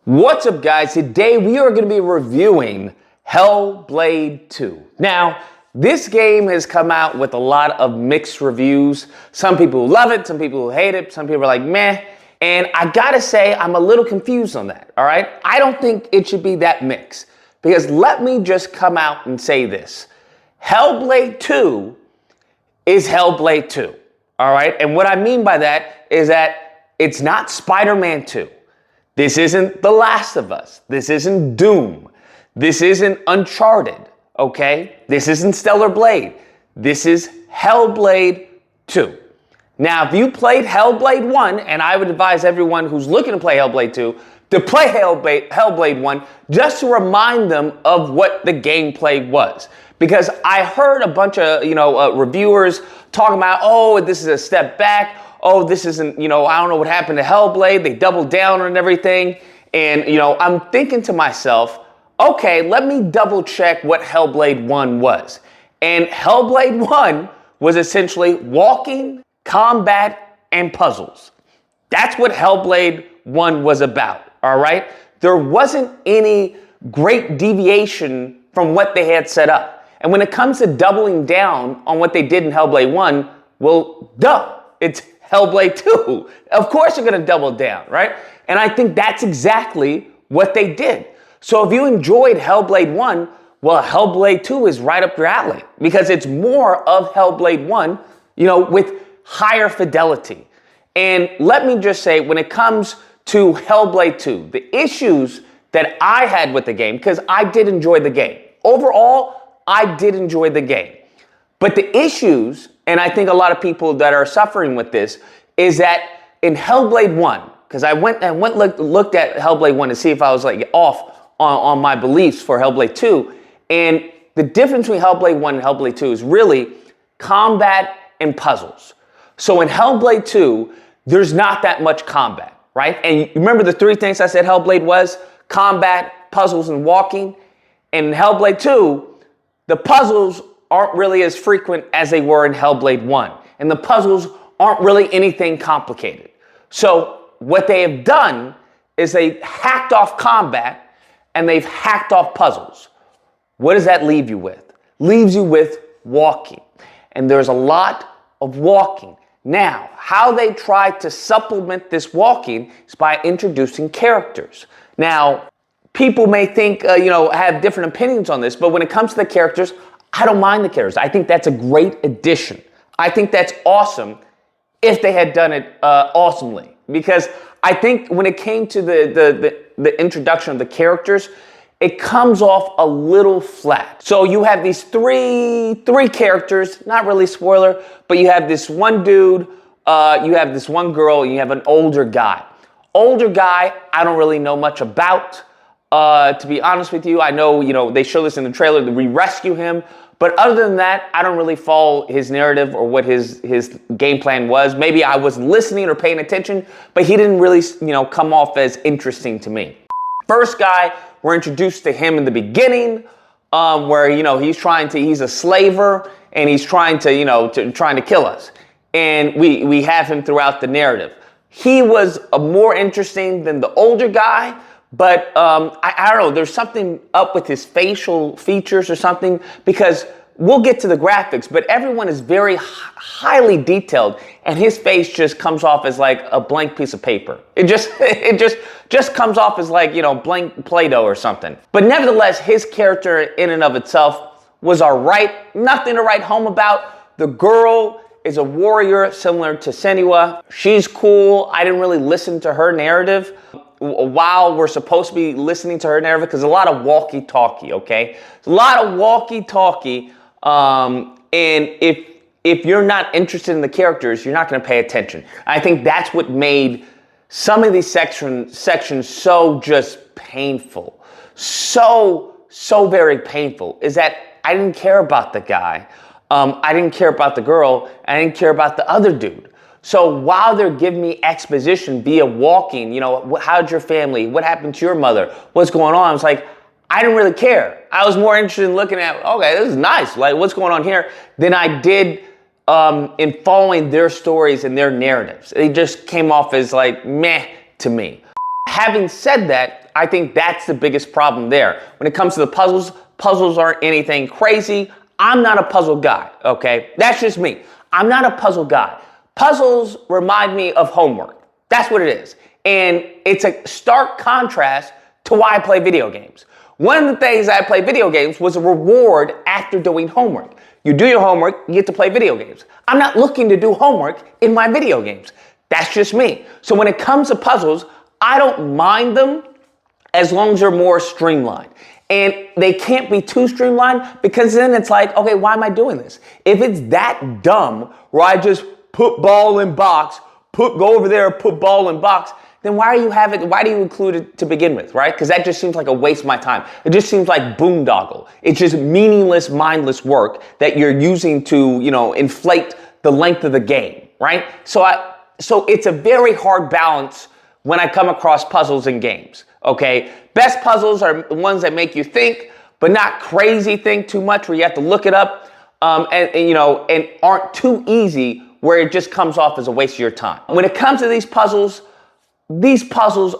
What's up, guys? Today we are going to be reviewing Hellblade 2. Now, this game has come out with a lot of mixed reviews. Some people love it, some people hate it, some people are like, meh. And I gotta say, I'm a little confused on that, all right? I don't think it should be that mixed. Because let me just come out and say this. Hellblade 2 is Hellblade 2, all right? And what I mean by that is that it's not Spider-Man 2. This isn't The Last of Us. This isn't Doom. This isn't Uncharted, okay? This isn't Stellar Blade. This is Hellblade 2. Now, if you played Hellblade 1, and I would advise everyone who's looking to play Hellblade 2 to play Hellblade 1 just to remind them of what the gameplay was. Because I heard a bunch of, reviewers talking about, oh, this is a step back. Oh, this isn't, I don't know what happened to Hellblade. They doubled down on everything. And, I'm thinking to myself, okay, let me double check what Hellblade 1 was. And Hellblade 1 was essentially walking, combat, and puzzles. That's what Hellblade 1 was about, all right? There wasn't any great deviation from what they had set up. And when it comes to doubling down on what they did in Hellblade 1, well, duh, it's Hellblade 2. Of course you're going to double down, right? And I think that's exactly what they did. So if you enjoyed Hellblade 1, well, Hellblade 2 is right up your alley because it's more of Hellblade 1, with higher fidelity. And let me just say, when it comes to Hellblade 2, the issues that I had with the game, because I did enjoy the game. Overall, I did enjoy the game. But the issues, and I think a lot of people that are suffering with this, is that in Hellblade 1, because I went looked at Hellblade 1 to see if I was off on my beliefs for Hellblade 2, and the difference between Hellblade 1 and Hellblade 2 is really combat and puzzles. So in Hellblade 2, there's not that much combat, right? And you remember the three things I said Hellblade was? Combat, puzzles, and walking. And in Hellblade 2, the puzzles aren't really as frequent as they were in Hellblade 1. And the puzzles aren't really anything complicated. So what they have done is they hacked off combat and they've hacked off puzzles. What does that leave you with? Leaves you with walking. And there's a lot of walking. Now, how they try to supplement this walking is by introducing characters. Now, people may think, have different opinions on this, but when it comes to the characters, I don't mind the characters. I think that's a great addition. I think that's awesome if they had done it awesomely. Because I think when it came to the introduction of the characters, it comes off a little flat. So you have these three characters, not really spoiler, but you have this one dude, you have this one girl, and you have an older guy. Older guy, I don't really know much about. To be honest with you, I know, they show this in the trailer that we rescue him. But other than that, I don't really follow his narrative or what his game plan was. Maybe I wasn't listening or paying attention, but he didn't really, come off as interesting to me. First guy, we're introduced to him in the beginning, where, he's a slaver and he's trying to kill us. And we have him throughout the narrative. He was more interesting than the older guy. But I don't know, there's something up with his facial features or something, because we'll get to the graphics, but everyone is very highly detailed, and his face just comes off as like a blank piece of paper. It just comes off as like, blank Play-Doh or something. But nevertheless, his character in and of itself was all right. Nothing to write home about. The girl is a warrior similar to Senua. She's cool. I didn't really listen to her narrative while we're supposed to be listening to her narrative, because a lot of walkie-talkie, okay? A lot of walkie-talkie, and if you're not interested in the characters, you're not going to pay attention. I think that's what made some of these sections so just painful. So very painful, is that I didn't care about the guy. I didn't care about the girl. I didn't care about the other dude. So while they're giving me exposition via walking, how'd your family, what happened to your mother, what's going on? It's like, I didn't really care. I was more interested in looking at, okay, this is nice, like what's going on here, than I did in following their stories and their narratives. They just came off as like meh to me. having said that, I think that's the biggest problem there. When it comes to the puzzles, puzzles aren't anything crazy. I'm not a puzzle guy, okay? That's just me. I'm not a puzzle guy. Puzzles remind me of homework. That's what it is. And it's a stark contrast to why I play video games. One of the things I play video games was a reward after doing homework. You do your homework, you get to play video games. I'm not looking to do homework in my video games. That's just me. So when it comes to puzzles, I don't mind them as long as they're more streamlined. And they can't be too streamlined because then it's like, okay, why am I doing this? If it's that dumb where I just put ball in box, go over there, put ball in box, then why do you include it to begin with, right? Because that just seems like a waste of my time. It just seems like boondoggle. It's just meaningless, mindless work that you're using to, inflate the length of the game, right? So it's a very hard balance when I come across puzzles in games, okay? Best puzzles are ones that make you think, but not crazy think too much where you have to look it up, and aren't too easy where it just comes off as a waste of your time. When it comes to these puzzles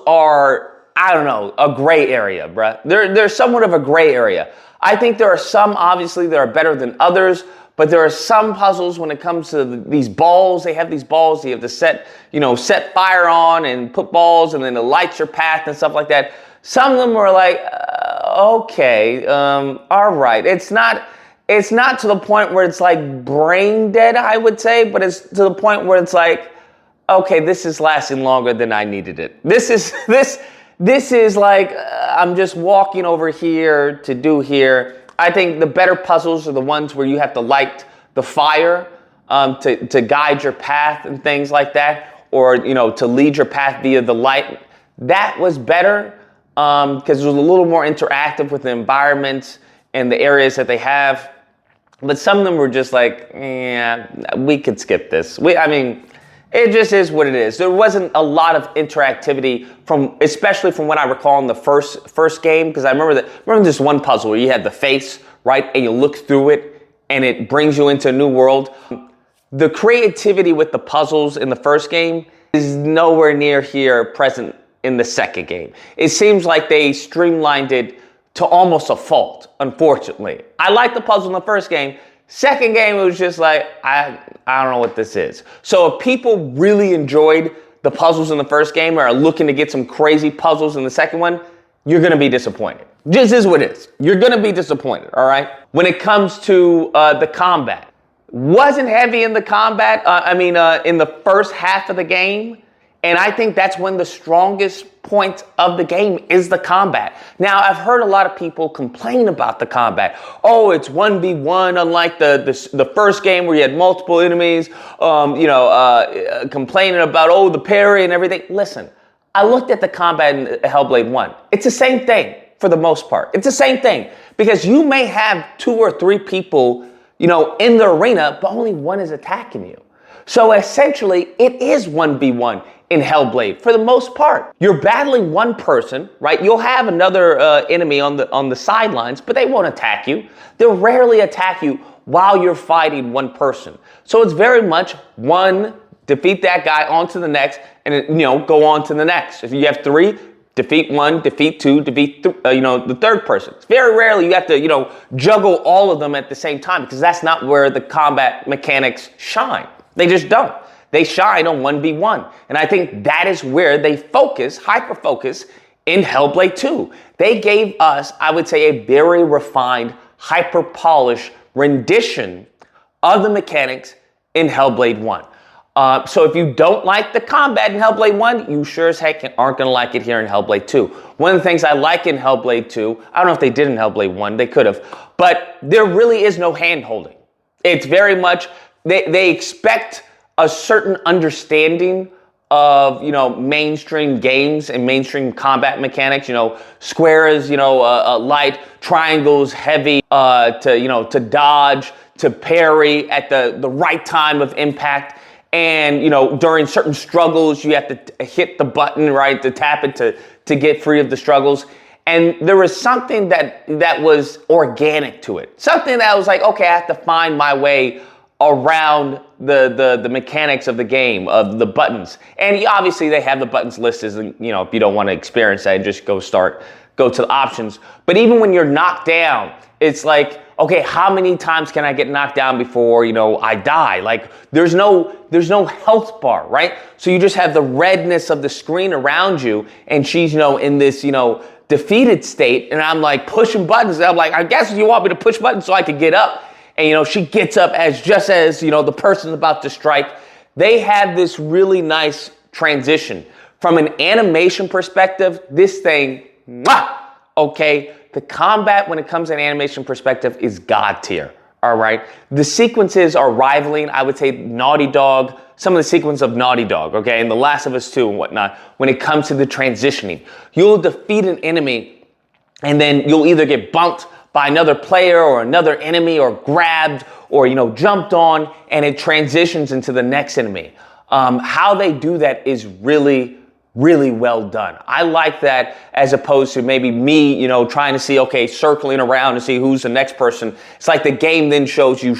are, I don't know, a gray area, bruh. They're somewhat of a gray area. I think there are some, obviously, that are better than others, but there are some puzzles when it comes to these balls. They have these balls you have to set fire on and put balls, and then it lights your path and stuff like that. Some of them are like, okay, all right. It's not to the point where it's like brain dead, I would say, but it's to the point where it's like, okay, this is lasting longer than I needed it. This is like, I'm just walking over here to do here. I think the better puzzles are the ones where you have to light the fire to guide your path and things like that, or, to lead your path via the light. That was better because it was a little more interactive with the environments and the areas that they have. But some of them were just like, yeah, we could skip this. It just is what it is. There wasn't a lot of interactivity especially from what I recall in the first game, because I remember this one puzzle where you had the face, right, and you look through it, and it brings you into a new world. The creativity with the puzzles in the first game is nowhere near here present in the second game. It seems like they streamlined it to almost a fault, unfortunately. I liked the puzzle in the first game. Second game, it was just like, I don't know what this is. So if people really enjoyed the puzzles in the first game or are looking to get some crazy puzzles in the second one, you're going to be disappointed. Just is what it is. You're going to be disappointed, all right? When it comes to the combat, wasn't heavy in the combat, in the first half of the game. And I think that's when the strongest point of the game is the combat. Now, I've heard a lot of people complain about the combat. Oh, it's 1v1, unlike the first game where you had multiple enemies, complaining about, the parry and everything. Listen, I looked at the combat in Hellblade 1. It's the same thing for the most part. It's the same thing because you may have 2 or 3 people, in the arena, but only one is attacking you. So essentially, it is 1v1 in Hellblade for the most part. You're battling one person, right? You'll have another enemy on the sidelines, but they won't attack you. They'll rarely attack you while you're fighting one person. So it's very much one, defeat that guy, on to the next, and go on to the next. If you have 3, defeat 1, defeat 2, defeat the third person. It's very rarely you have to juggle all of them at the same time, because that's not where the combat mechanics shine. They just don't. They shine on 1v1. And I think that is where they hyper-focus in Hellblade 2. They gave us, I would say, a very refined, hyper-polished rendition of the mechanics in Hellblade 1. So if you don't like the combat in Hellblade 1, you sure as heck aren't going to like it here in Hellblade 2. One of the things I like in Hellblade 2, I don't know if they did in Hellblade 1, they could have, but there really is no hand-holding. It's very much, they expect a certain understanding of, mainstream games and mainstream combat mechanics, squares, light, triangles, heavy, to dodge, to parry at the right time of impact. And, during certain struggles, you have to hit the button, right, to tap it to get free of the struggles. And there was something that was organic to it. Something that was like, okay, I have to find my way around the mechanics of the game, of the buttons. And obviously they have the buttons listed, and if you don't want to experience that, just go to the options. But even when you're knocked down, it's like, okay, how many times can I get knocked down before, I die? Like, there's no health bar, right? So you just have the redness of the screen around you, and she's, in this, defeated state, and I'm like pushing buttons, and I'm like, I guess you want me to push buttons so I could get up. And, she gets up just as, the person's about to strike. They have this really nice transition. From an animation perspective, this thing, okay? The combat when it comes to an animation perspective is God tier, all right? The sequences are rivaling, I would say, Naughty Dog, some of the sequence of Naughty Dog, okay? And The Last of Us 2 and whatnot, when it comes to the transitioning. You'll defeat an enemy, and then you'll either get bumped by another player or another enemy, or grabbed, or jumped on, and it transitions into the next enemy. How they do that is really, really well done. I like that, as opposed to maybe me, trying to see, okay, circling around to see who's the next person. It's like the game then shows you,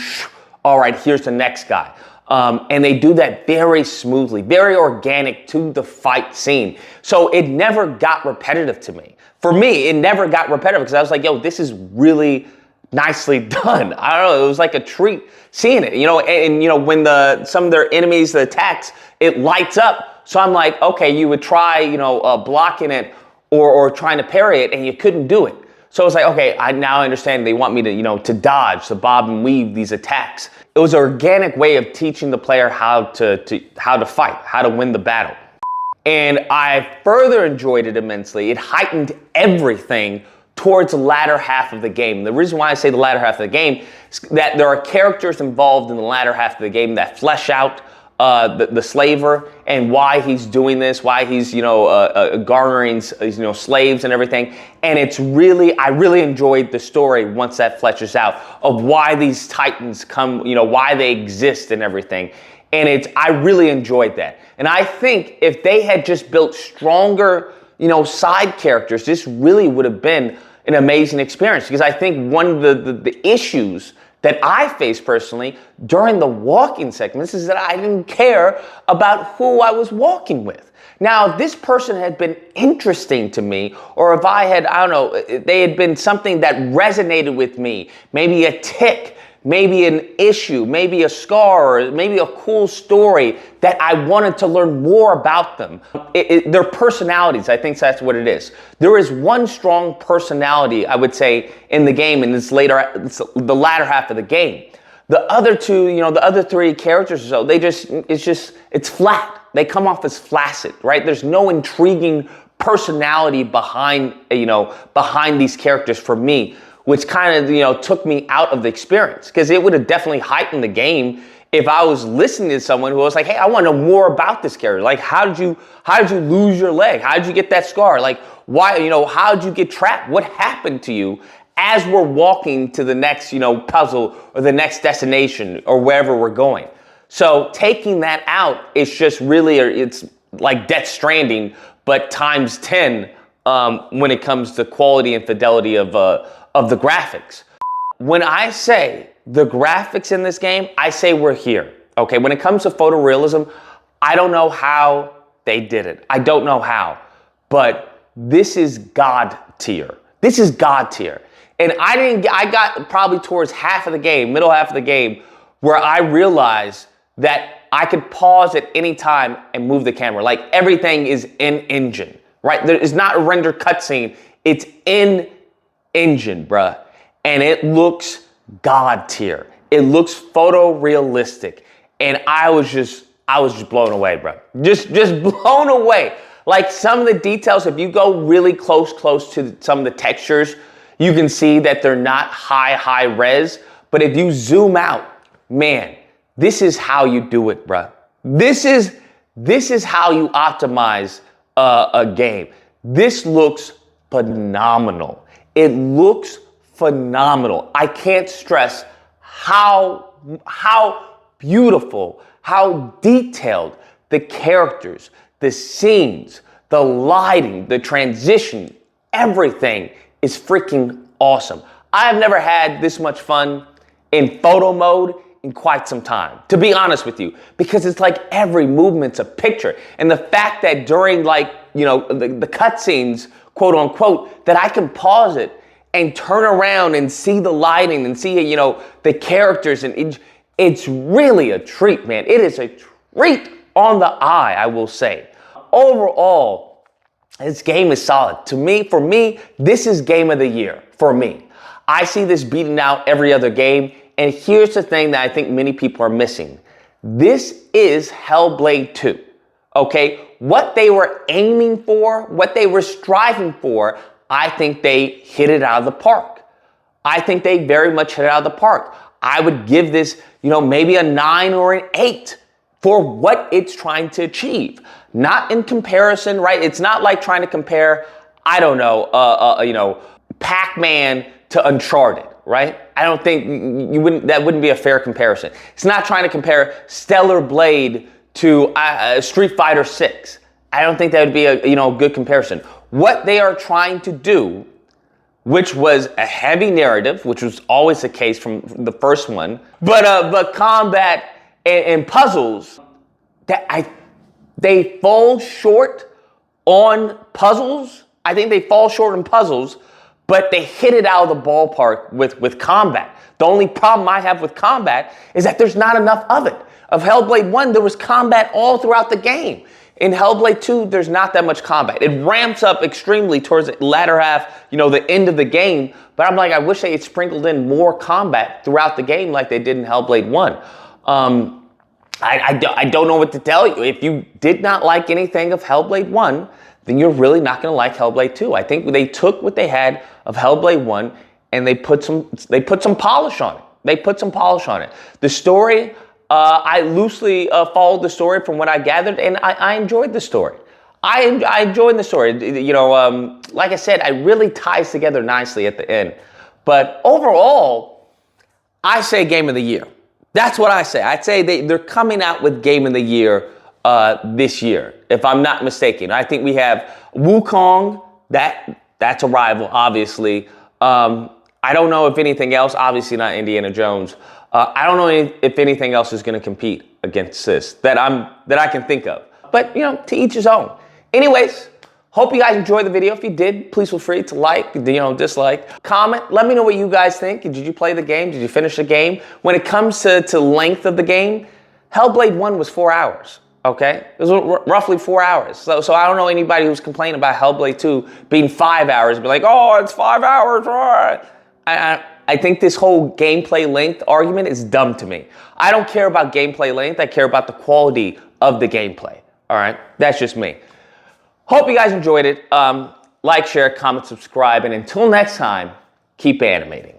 all right, here's the next guy. And they do that very smoothly, very organic to the fight scene. So it never got repetitive to me. For me, it never got repetitive, because I was like, yo, this is really nicely done. I don't know, it was like a treat seeing it, and when some of their enemies, the attacks, it lights up. So I'm like, okay, you would try, blocking it or trying to parry it, and you couldn't do it. So I was like, okay, I now understand they want me to, to dodge, to bob and weave these attacks. It was an organic way of teaching the player how to fight, how to win the battle. And I further enjoyed it immensely. It heightened everything towards the latter half of the game. The reason why I say the latter half of the game is that there are characters involved in the latter half of the game that flesh out the slaver and why he's doing this, why he's, garnering, slaves and everything. And I really enjoyed the story once that fleshes out of why these titans come, why they exist and everything. And I really enjoyed that. And I think if they had just built stronger, side characters, this really would have been an amazing experience. Because I think one of the issues that I faced personally during the walking segments is that I didn't care about who I was walking with. Now, if this person had been interesting to me, or if they had been something that resonated with me, maybe a tick, maybe an issue, maybe a scar, or maybe a cool story that I wanted to learn more about them. Their personalities, I think that's what it is. There is one strong personality, I would say, in the game, and it's the latter half of the game. The other two, the other three characters or so, it's flat. They come off as flaccid, right? There's no intriguing personality behind these characters for me, which kind of, took me out of the experience, because it would have definitely heightened the game if I was listening to someone who was like, hey, I want to know more about this character. Like, how did you lose your leg? How did you get that scar? Like, why, how did you get trapped? What happened to you as we're walking to the next, puzzle or the next destination or wherever we're going? So taking that out, it's just really, it's like Death Stranding, but times 10 when it comes to quality and fidelity of the graphics. When I say the graphics in this game, I say we're here. Okay, when it comes to photorealism, I don't know how they did it. I don't know how, but this is God tier. This is God tier. And I got probably towards middle half of the game, where I realized that I could pause at any time and move the camera. Like, everything is in engine, right? There is not a render cutscene. It's in engine, bruh. And it looks God tier. It looks photorealistic. And I was just blown away, bruh. Just blown away. Like, some of the details, if you go really close to some of the textures, you can see that they're not high res. But if you zoom out, man, this is how you do it, bruh. This is how you optimize a game. This looks phenomenal. It looks phenomenal. I can't stress how beautiful, how detailed the characters, the scenes, the lighting, the transition, everything is freaking awesome. I have never had this much fun in photo mode in quite some time, to be honest with you, because it's like every movement's a picture. And the fact that during like, the cutscenes, quote unquote, that I can pause it and turn around and see the lighting and see, the characters, and it's really a treat, man. It is a treat on the eye, I will say. Overall, this game is solid. For me, this is game of the year for me. I see this beating out every other game, and here's the thing that I think many people are missing. This is Hellblade 2, okay? What they were aiming for, what they were striving for, I think they hit it out of the park. I think they very much hit it out of the park. I would give this, maybe a 9 or an 8 for what it's trying to achieve. Not in comparison, right? It's not like trying to compare, I don't know, Pac-Man to Uncharted, right? I don't think that wouldn't be a fair comparison. It's not trying to compare Stellar Blade to Street Fighter 6. I don't think that would be a good comparison. What they are trying to do, which was a heavy narrative, which was always the case from the first one, but combat and puzzles, they fall short on puzzles. I think they fall short on puzzles, but they hit it out of the ballpark with combat. The only problem I have with combat is that there's not enough of it. Of Hellblade 1, there was combat all throughout the game. In Hellblade 2, there's not that much combat. It ramps up extremely towards the latter half, the end of the game. But I'm like, I wish they had sprinkled in more combat throughout the game like they did in Hellblade 1. I don't know what to tell you. If you did not like anything of Hellblade 1, then you're really not going to like Hellblade 2. I think they took what they had of Hellblade 1 and they put some polish on it. The story, I loosely followed the story from what I gathered, and I enjoyed the story. I enjoyed the story. Like I said, it really ties together nicely at the end. But overall, I say game of the year. That's what I say. I'd say they're coming out with game of the year this year, if I'm not mistaken. I think we have Wukong. That's a rival, obviously. I don't know if anything else, obviously not Indiana Jones. I don't know if anything else is going to compete against this that I can think of. But, to each his own. Anyways, hope you guys enjoyed the video. If you did, please feel free to like, dislike, comment. Let me know what you guys think. Did you play the game? Did you finish the game? When it comes to length of the game, Hellblade 1 was 4 hours. Okay? It was roughly 4 hours. So I don't know anybody who's complaining about Hellblade 2 being 5 hours. Be like, oh, it's 5 hours. I think this whole gameplay length argument is dumb to me. I don't care about gameplay length. I care about the quality of the gameplay. All right? That's just me. Hope you guys enjoyed it. Like, share, comment, subscribe, and until next time, keep animating.